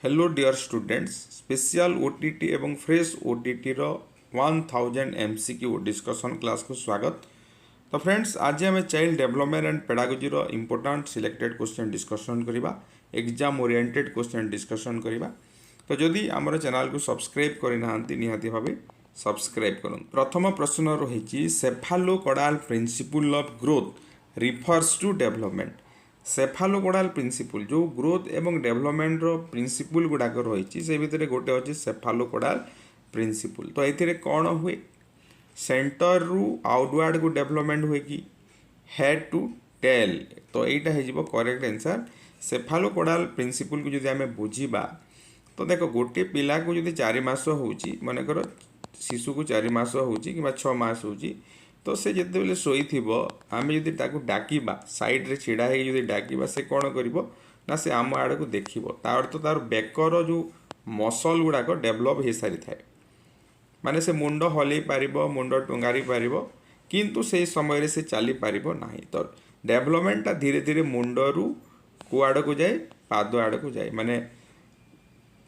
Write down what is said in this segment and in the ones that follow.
Hello dear students special OTT एवं fresh OTT रो 1000 MCQ discussion class को स्वागत। तो फ्रेंड्स आज आम चाइल्ड डेवलपमेंट एंड पेडागोजी रो इंपोर्टेंट सिलेक्टेड क्वेश्चन डिस्कशन करवा एग्जाम ओरिएंटेड क्वेश्चन डिस्कशन करवा। तो जदि आमर चैनल को सब्सक्राइब करना निहाती भाव सब्सक्राइब करूँ। प्रथम प्रश्न रही cephalocaudal principle of growth refers to development. Cephalocaudal principle जो ग्रोथ एवं डेवलपमेंट रो प्रिंसिपल गुड़ाक रही से भितर गोटे अच्छे सेफालोकोडाल प्रिंसिपल। तो ये कौन हुए सेंटर रु आउटवर्ड को डेवलपमेंट हुए कि हेड टू टेल। तो यहाँ हो करेक्ट आंसर सेफालोकोडाल प्रिंसिपल को जब आम बुझा तो देख गोटे पिला को जब 4 मास हो मनकर शिशु को 4 मास हो कि 6 मास हो तो से जिते शोई आम जब डाकिबा साइड रे छिड़ा हो डाकिबा से कौन कर से आम आड़ को देख तार तो तार बेकर जो मसल गुड़ाक डेभलप हो सारी थाए माने से मुंड हल पार मुंड टंगारी पार किंतु से समय से चली पार ना। तो डेभलपमेंटा धीरे धीरे मुंडरू कुआड़ को जाए पाद आड़ को जाए माने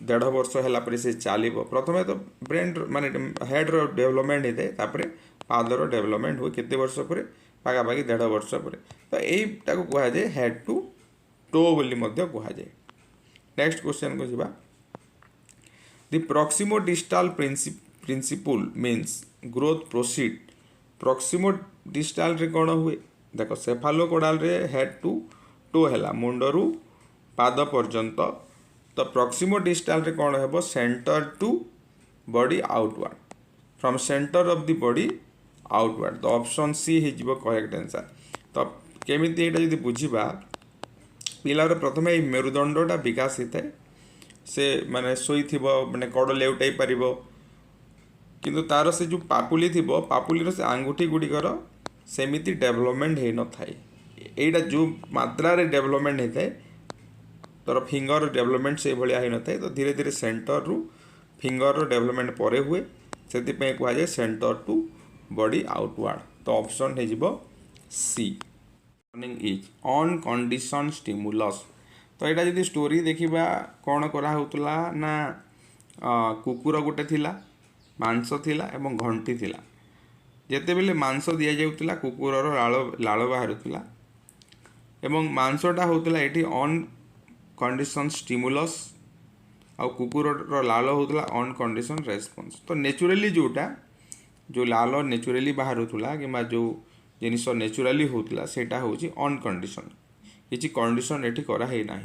1.5 वर्ष है से चलो प्रथम तो ब्रेन माने हेड रो डेवलपमेंट होता है तापर पादर डेवलपमेंट हुए केते वर्ष पर पाखापाखि 1.5 वर्ष पर। तो यहीटा को कहुए हेड टू टो बोली कहुए। नेक्स्ट क्वेश्चन को जीवा the proximodistal principle means growth proceed. Proximodistal रे कौन हुए देख सेफालोकोडाल रे हेड टू टो है मुंडरू पाद पर्यंत। तो प्रॉक्सिमो डिस्टल रे कौन है centre to body outward from centre of the body outward. तो ऑप्शन सी हो करेक्ट आंसर। तो केमिति एटा जदि बुझिबा पिलार प्रथम ये मेरुदंडटा विकास होता है से माने शोई माने कड़ लेउटाई पार किंतु तार से जो पापुली थी पापुलीर से आंगुठी गुड़िकर सेमिति डेवलपमेंट हो न थाए एटा जो मात्रा रे डेवलपमेंट होता है तोर फिंगर डेवलपमेंट से भाया हो न थाए। तो धीरे धीरे सेंटर रु फिंगर रो डेवलपमेंट परे हुए से कहुए सेंटर टू बॉडी आउटवर्ड। तो ऑप्शन हो सी इज ऑन कंडीशन स्टिमुलस। तो यहाँ जब स्टोरी देखा कौन कराला ना कुकुर गोटे थिला मांस थिला एवं घंटी थिला जेते बेले मांस दि जाउतला कुकुर लाल बाहरुला एवं मांसटा होता ये ऑन कंडीशन स्टिमुलस आ कुकुर लाल होता ऑन कंडीशन रेस्पॉन्स। तो नेचुरली जोटा जो लाल नेचुरली बाहरुला कि जो जिनिस नेचुरली होता सेटा हूँ ऑन कंडीशन किसी कंडीशन ये कराई ना।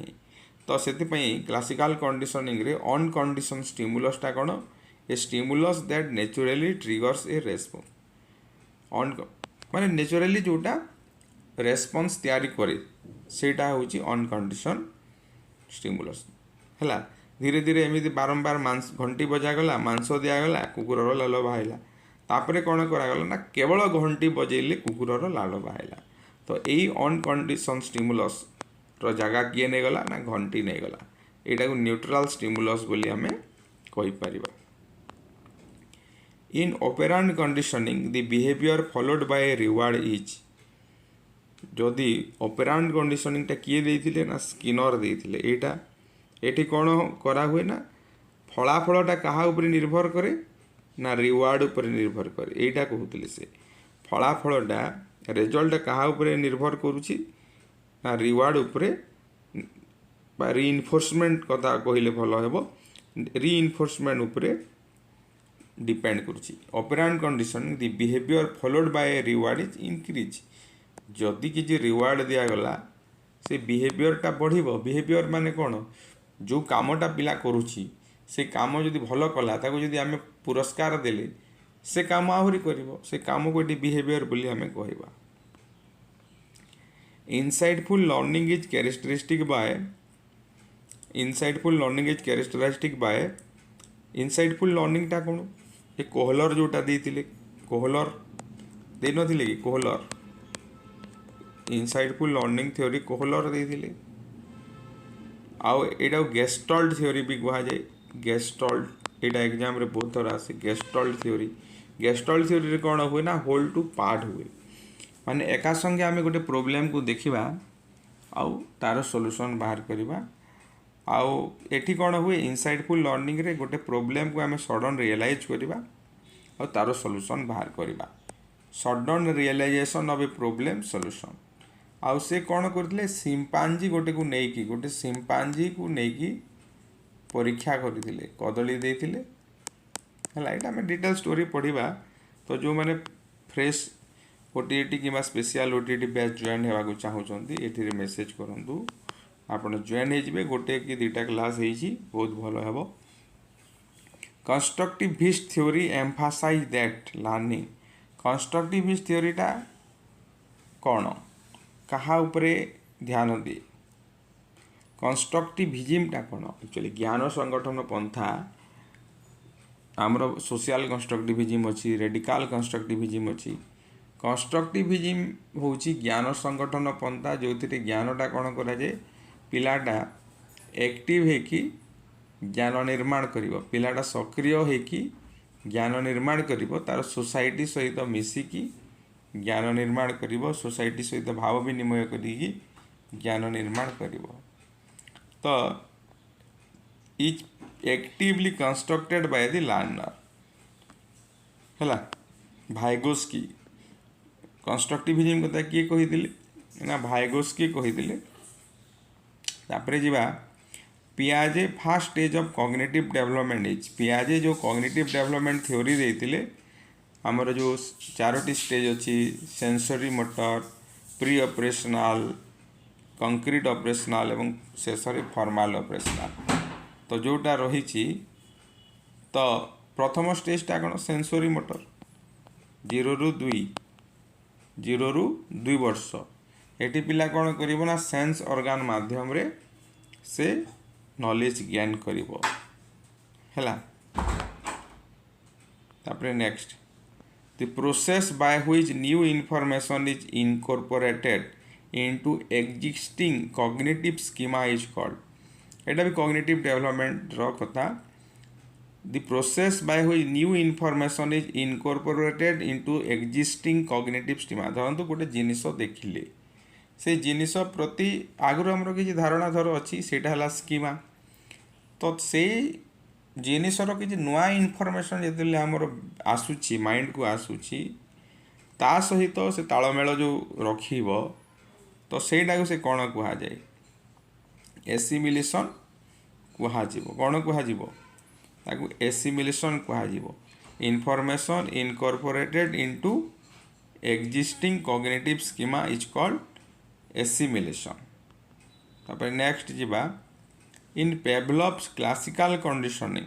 तो से क्लासिकल कंडीशनिंग रे ऑन कंडीशन स्टिमुलसटा कौन ए stimulus that naturally triggers A response on माने नेचुरली जोटा रेस्पॉन्स तैयारी करे सेटा हूँ ऑन कंडीशन स्टिमुलस है। धीरे धीरे एमती बारंबार मांस घंटी बजागला मांस दिगला कुकुर लाल बाहला तापर कौन करागला ना केवल घंटी बजेले कुकुर लाल बाहला। तो यही ऑन कंडीशन स्टिमुलस रो जगह किए नहीं गला ना घंटी नहीं गला यहाँ को न्यूट्रल स्टिमुलस बोली आमे कहि परिबा। In operant conditioning the behaviour followed by reward is. जदि ऑपरेंट कंडीशनिंगटा किए देथिले ना स्किनर देथिले एटा एठी कौन करा हुए ना फलाफलटा कहा ऊपर निर्भर करे ना रिवार्ड ऊपर निर्भर करे एटा कहते से फलाफलटा रिजल्ट कहा ऊपर निर्भर करुछि ना रिवार्ड ऊपर रीइनफोर्समेंट कथा कहले भल हेबो रीइनफोर्समेंट ऊपर डिपेंड करुछि। Operant condition the behaviour followed by reward is increase. जदि किसी रिवार्ड दिगला से बिहेवियरटा बढ़िबो। बिहेवियर माने कौन जो कामटा पिला करुछि से काम जदि भल कला ताको जदि आमे पुरस्कार देले से काम आहुरी करिवो से काम को बिहेवियर बोली आमे कहबा। Insightful learning is characteristic by insightful learning is characteristic by insightful लर्निंगटा कौन ये कोहलर जोटा देइतिले कोहलर दे नथिले कि Kohler insightful learning theory Kohler देइतिले आउ एटा गेस्टल्ट थ्योरी भी कहा जाए। गेस्टल्ट एटा एग्जाम रे बहुत थोड़ा आसे गेस्टल्ट थ्योरी रे कौन हुए ना होल टू पार्ट हुए माने एका संगे आमे गोटे प्रॉब्लम को देखिबा आउ तार सॉल्यूशन बाहर करिबा आउ एठी कौन हुए इनसाइटफुल लर्निंग रे गोटे प्रोब्लेम को आम सडन रियलाइज करवा और तार सॉल्यूशन बाहर करवा sudden realisation of a problem solution आउ से कौन करते सिंपांजी गोटे को लेकिन गोटे सिंपांजी को लेकिन परीक्षा करते कदली देते है यहाँ आम डिटेल स्टोरी पढ़ा तो जो मैंने फ्रेश ओटीटी कि स्पेशल ओटीटी बैच जॉइन होगा चाहूँगी ये मेसेज करूँ आपड़ जॉइन हो गोटे कि दुटा क्लास बहुत भल हे constructivist theory emphasize that learning constructivist थ्योरीटा कौन कहा उपरे ध्यान दिए कंस्ट्रक्टिविज्मटा कौन एक्चुअली ज्ञान संगठन पंथा आमर सोशल कंस्ट्रक्टिविज्म अच्छी रेडिकल कंस्ट्रक्टिविज्म अच्छी कंस्ट्रक्टिविज्म हूँ ज्ञान संगठन पंथा जो ज्ञानटा कौन कराए पिलाटा एक्टिव है कि ज्ञान निर्माण करिवो पिलाटा सक्रिय है कि ज्ञान निर्माण करिवो तार सोसाइटी सहित मिसिकी ज्ञान निर्माण करिवो सोसाइटी सहित भाव विनिमय करिकी ज्ञान निर्माण करिवो तो is actively constructed by the learner हैला भाइगोस्की कंस्ट्रक्टिविज्म कथा किए कही ना भाइगोस्की कही तापरे जीवा पियाजे first stage of cognitive development is पियाजे जो कॉग्निटिव डेवलपमेंट थ्योरी देते आमर जो चारोटी स्टेज अच्छी sensory motor pre operational concrete operational एवं शेष फॉर्मल ऑपरेशनल तो जोटा रही तो प्रथम स्टेजटा कौन सेंसरी मोटर 0 ରୁ 2 वर्ष एटी पिला कौन करिवो ना सेंस ऑर्गन माध्यम रे से नॉलेज गेन करिवो हैला तापरे next the process by which new information is incorporated into existing cognitive schema is called एटा भी कॉग्निटिव डेवलपमेंट रो कथा the process by which new information is incorporated into existing cognitive schema धरंतु गोटे जिनिस देखिले से जिनिस प्रति आगुरी आमर किसी धारणा धर अच्छी सेटा है स्कीमा तो से जिनिसर किसी नुआ इनफॉरमेशन जो आमर आसूची माइंड को आसूची ता सहित से तालमेल जो रखिब तो सेटा से कौन कह जाए एसिमिलेशन कह कौन कह एसिमिलेशन कह information incorporated into existing cognitive schema is called assimilation तापर नेक्स्ट जीवा in Pavlov's classical conditioning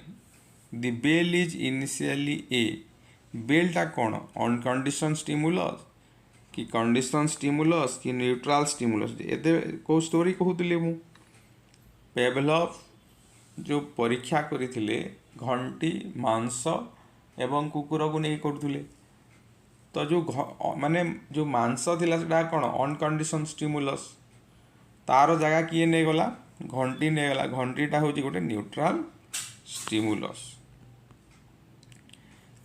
the bell is initially a बेलटा कौन अनकंडीशन स्टिमुलस कि कंडीशन स्टिमुलस कि न्यूट्रल स्टिमुलस एते को स्टोरी कहूली मु पेवलोव जो परीक्षा करथिले घंटी मांस एवं कुकुर को नहीं करथुले तो जो माने जो मांस थिला सेटा कौन अनकंडीशन स्टिमुलस तार जगह किए नहीं गला घंटी नहीं गला घंटीटा हूँ गोटे neutral stimulus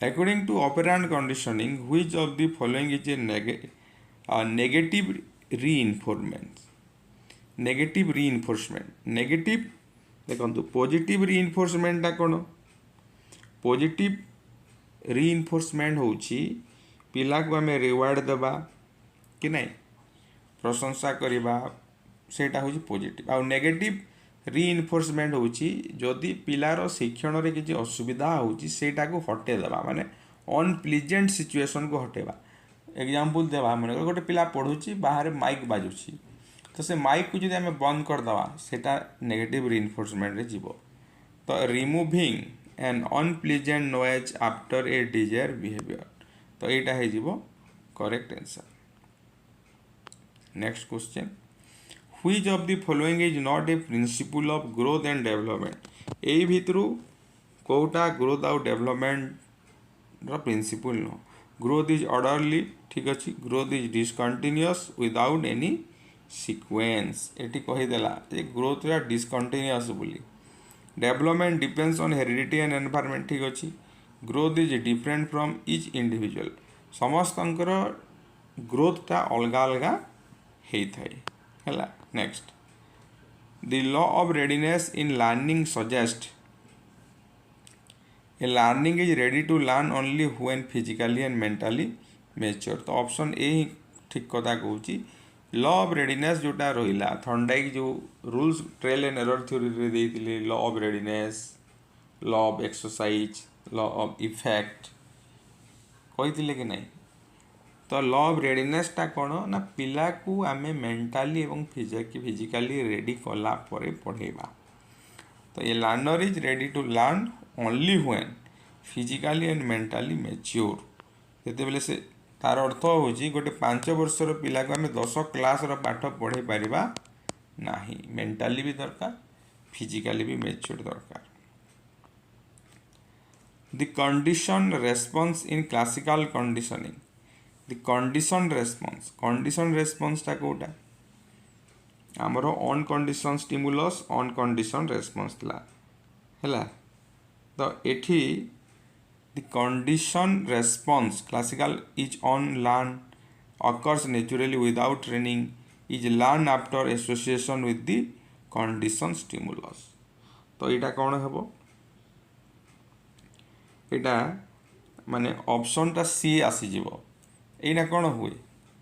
according to operant conditioning which of the following is a negative reinforcement negative देखो पॉजिटिव रीइंफोर्समेंटा कौन पॉजिटिव रीइंफोर्समेंट होची पिला को आम रिवार्ड देबा कि नहीं प्रशंसा करवा सेटा हूँ पॉजिटिव आउ नेगेटिव रीइंफोर्समेंट होची जदि पिलार शिक्षण रे किसी असुविधा होची सेटा को हटेदेबा माने अनप्लीजेंट सिचुएशन को हटेबा एग्जांपल देवा मन गोटे पिला पढ़ुची बाहर माइक बाजुची तो से माइक को जब आम बंद करदे सेटा नेगेटिव रीइंफोर्समेंट रे जीवो तो removing an unpleasant noise after a desire behaviour तो यहाँ है correct answer next question which of the following is not a principle of growth and development यही भितर कोटा ग्रोथ आउ डेवलपमेंट प्रिंसिपल नुह ग्रोथ इज ऑर्डरली ठीक अच्छे growth is discontinuous without any sequence एटी कहीदेला ग्रोथ डिसकंटिन्यूअस बोली development depends on heredity and environment ठीक अच्छे growth is different from each individual समस्तंकर ग्रोथटा अलग अलग होता है next The law of readiness in learning suggests a learning is ready to learn only when physically and mentally mature. तो option A ही ठीक कथा कहूँ. लॉ ऑफ रेडीनेस जोटा रहा थंडाइक जो rules trial and error theory रे देइथिले law of readiness, law of exercise, law of effect कही कि नहीं. तो लॉ ऑफ रेडीनेस टा कौन ना पिला को आमे मेंटाली एवं फिजिकली रेडी कला परे पढ़ेबा. तो ये learner is ready to learn only when physically and mentally mature. जितेबाला से तार अर्थ हूँ गोटे 5 वर्षर पिला को आम 10 क्लास पाठ पढ़े पारिबा नाही. मेंटाली भी दरकार, फिजिकली भी मैच्योर दरकार. The condition response in classical conditioning. The condition response टा कोटा आमर on condition stimulus on condition response थला हैला. तो एठी the condition response classical is on learn occurs naturally without training is learn after association with the condition stimulus. तो यहाँ कौन हम यहाँ माने ऑप्शन टा सी आसीज. यहाँ कौन हुए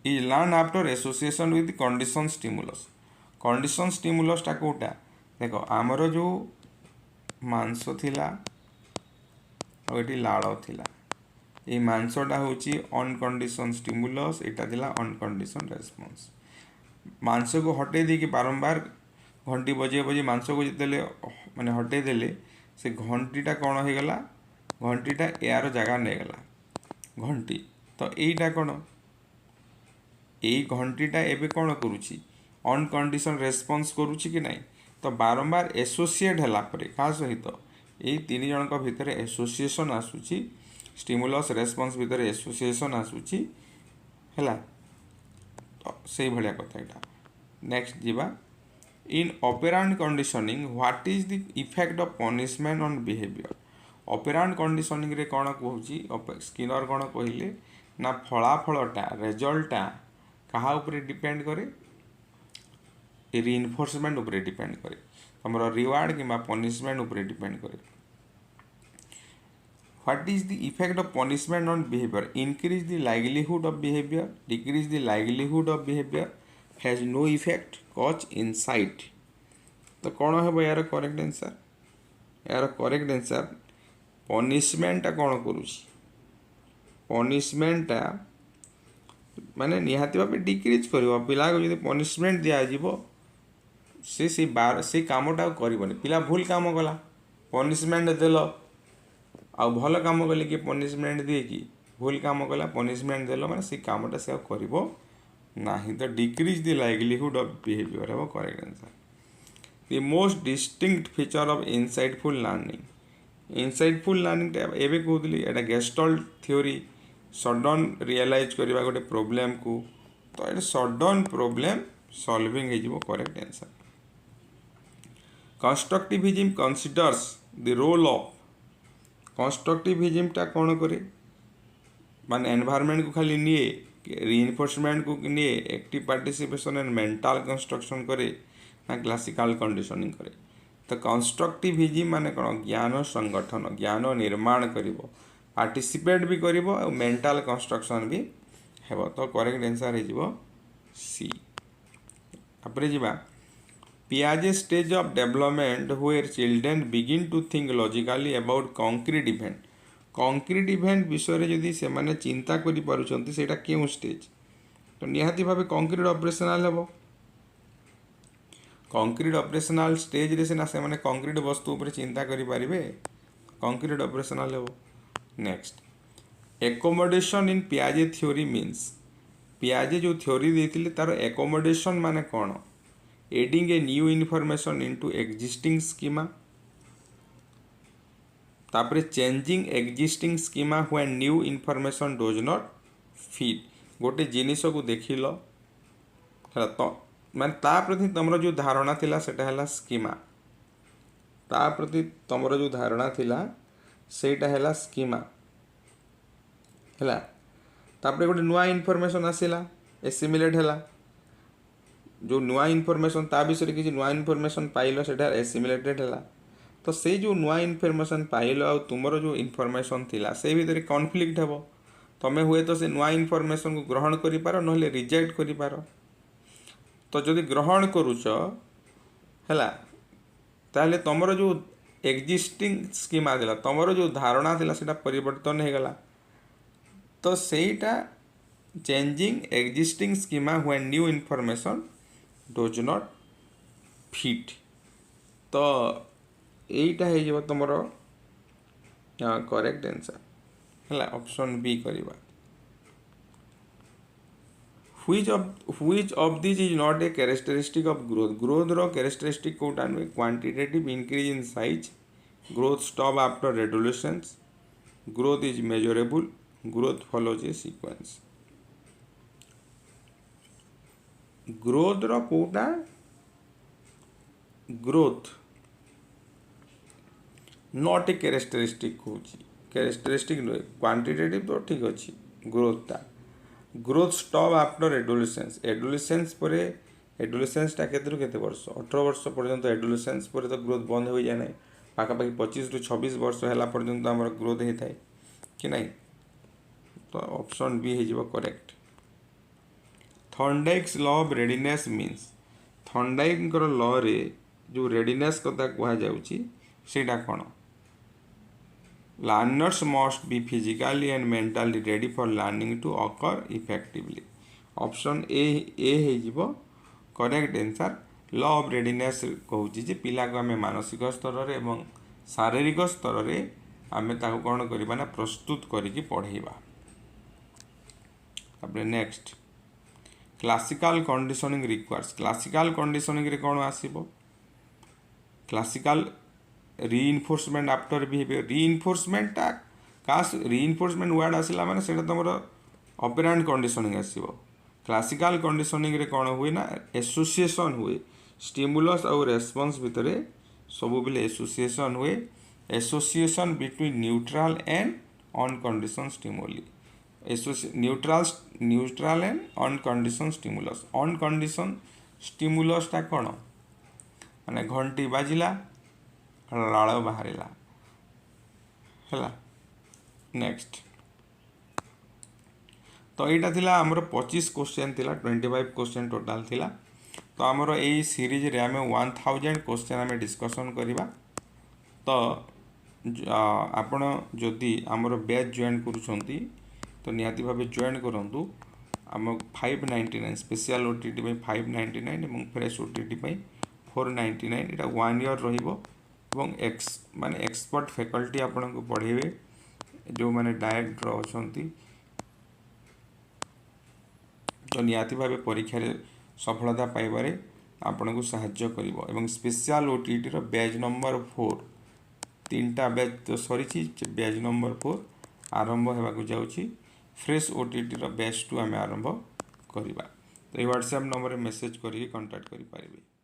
is learn after association with condition stimulus. Condition stimulus टा कोटा देख आमर जो मांस थिला और ये लाड़ थिला. ये मांसटा हूँ ऑन कंडीशन स्टिमुलस, यहाँ थिला ऑन कंडीशन रेस्पॉन्स. मांस को हटे देकी बारंबार घंटी बजे बजे मांस को जिते माने हटे देले से घंटीटा कौन हो गला घंटीटा यार जगह नहीं गला घंटी. तो यहीटा कौन यही घंटीटा एबे कौन करुच्ची ऑन कंडीशन रेस्पॉन्स करुच्ची कि नहीं. तो बारंबार एसोसिएट है क्या सहित यही 3 जन भितर एसोसिएशन आसूची स्टिमुलस रेस्पॉन्स भितर एसोसिएशन आसूची हैला. तो से भलिया कथा एटा. नेक्स्ट जीवा in operant conditioning what is the effect of punishment on behaviour. Operant conditioning रे कौन कहूँ स्किनर कौन कहले ना फलाफलटा रेजल्टा कहा उपरे डिपेंड करे रिइनफोर्समेंट उपरे डिपेंड करे. तुम रिवार्ड कि पनिशमेंट उपरे डिपेंड करे. What is the effect of punishment on behaviour. Increase the livelihood of behaviour, decrease the livelihood of behaviour, has no effect, cause insight. तो कौन है यार करेक्ट आंसर. यार करेक्ट आंसर पनिशमेंटा कौन करुच्ची पनिशमेंटा माने निहाती भाव डिक्रीज कर पिला को जो पनिशमेंट दिज्व से बार से कमटा करनी. पिला भूल काम कला पनिशमेंट देल आ भल काम कले कि पनिशमेंट दिए कि भूल काम कला पनिशमेंट देल माने से कामटा से करिवो नाही. तो decrease the livelihood of behaviour है correct answer. The most distinct feature of insightful learning. Insightful learning एवं कहते यहाँ गेस्टल्ट थ्योरी सडन रियलाइज करवा गोटे प्रोब्लेम को. तो ये सडन प्रोब्लेम सॉल्विंग हो correct answer. Constructivism considers the role of. Constructivism टा कौन करे माने एनवायरनमेंट को खाली निए रिइनफोर्समेंट को निए active participation and mental construction करे ना क्लासिकल कंडीशनिंग करे. तो कंस्ट्रक्टिविज्म माने कौन ज्ञान संगठन ज्ञान निर्माण करिवो पार्टिसिपेट भी करिवो और मेंटल कंस्ट्रक्शन भी हेबो. तो करेक्ट आंसर हो सी. तापर जीवा पियाजे stage of development where children begin to think logically about concrete event. Concrete event विषय जदि से माने चिंता करि पारुछंती सेटा केउ स्टेज. तो निहाती भाबे कंक्रीट ऑपरेशनल हेबो. कंक्रीट ऑपरेशनल स्टेज रे से ना से माने कंक्रीट वस्तु ऊपर चिंता करि पारिबे कंक्रीट ऑपरेशनल हेबो. नेक्स्ट एकोमोडेशन इन पियाजे थ्योरी मीन्स. पियाजे जो थ्योरी देथिले तार एकोमोडेशन माने कौन adding a new information into existing schema. तापरे changing existing schema when new information does not fit. गोटे जिनिस को देखिल तो माने ता प्रति तुमरो जो धारणा थिला सेटा हला स्कीमा. ता प्रति तुमरो जो धारणा थिला सेटा हला स्कीमा हैला. तापरे गोटे नुआ इनफॉरमेशन आसिला एसिमिलेट हैला जो नुआ इनफॉरमेशन ता विषय किसी नुआ इनफॉरमेशन पाइल सेटा एसिमिलेटेड है तो से जो नुआ इनफॉरमेशन पाइल आ तुमर जो इनफॉरमेशन थिला से भितर कॉन्फ्लिक्ट हेबो तमें हुए तो से नुआ इनफॉरमेशन को ग्रहण करि पारो नहले रिजेक्ट करि पारो तो जदि ग्रहण करूछ हैला ताहले तमर जो एक्जिस्टिंग स्कीमा थिला तमर जो धारणा थिला सेटा परिवर्तन हो गला तो सेटा changing existing schema when new information does not fit तो यहीटा हो तुम करेक्ट आंसर है ऑप्शन बी करवा which of these is not a characteristic of growth रो characteristic कोटा नुए quantitative increase in size growth stop after adolescence growth is measurable growth follows a sequence growth रो कोटा growth not a characteristic होची characteristic नुए quantitative तो ठीक अच्छी growth ता growth stop after adolescence adolescence पर एडोलेसेंसटा केते वर्ष 18 वर्ष पर्यंत एडोलेसेंस पर तो ग्रोथ बंद हो जाए ना पाखापाखि 25 ରୁ 26 वर्ष है पर्यंत आम ग्रोथ होता है कि नहीं तो ऑप्शन बी हो correct Thorndike's law of readiness means Thorndike law रे जो रेडीनेस कथा कह जाटा कौन Learners must be physically and mentally ready for learning to occur effectively. Option A हो correct answer law of readiness कहूँ जे पिला को आम मानसिक स्तर रे एवं शारीरिक स्तर रे आम ताको कौन करबा ना प्रस्तुत करिकी पढ़ेबा अपने next classical conditioning requires classical conditioning रे कौन आसीबो classical reinforcement after behaviour reinforcement काश रीइनफोर्समेंट वर्ड आसला माने सेटा तुम ऑपरेंट कंडीशनिंग आसीबो क्लासिकल कंडीशनिंग रे कौन हुए ना एसोसिएशन हुए स्टिमुलस और रेस्पॉन्स भितर सब बेले एसोसिएशन हुए association between neutral and uncondition stimuli neutral and uncondition stimulus uncondition स्टिमुलसटा कौन माने घंटी बाजिला लाल बाहर है नेक्स्ट तो यहाँ थिला आमर 25 क्वेश्चन थिला 25 क्वेश्चन टोटाल थिला तो आमर यही सीरीज रे आमे 1000 क्वेश्चन आमे डिस्कशन करिबा तो आपण जदि आमर बैच जॉइन करूछंती तो निहाती भाबे जॉइन करंतु आम 599 स्पेशल ओटीटी पे 599 एवं फ्रेश ओटीटी पे 499 एटा 1 ईयर रहिबो एवं माने एक्सपर्ट फैकल्टी आपन को पढ़ेबे जो माने डायरेक्टर अछंती तो निहाती भाबे परीक्षा रे सफलता पाइबारे आपन को सहायता करिवो एवं स्पेशल ओटीटी रो बैच नंबर 4 तीनटा बैच तो सरी बैच नंबर 4 आरंभ हेबा को जाउची फ्रेश ओटीटी रो बैच 2 आमे आरंभ करिबा तो ए व्हाट्सएप नंबर रे मेसेज करी कांटेक्ट करि पारिबे।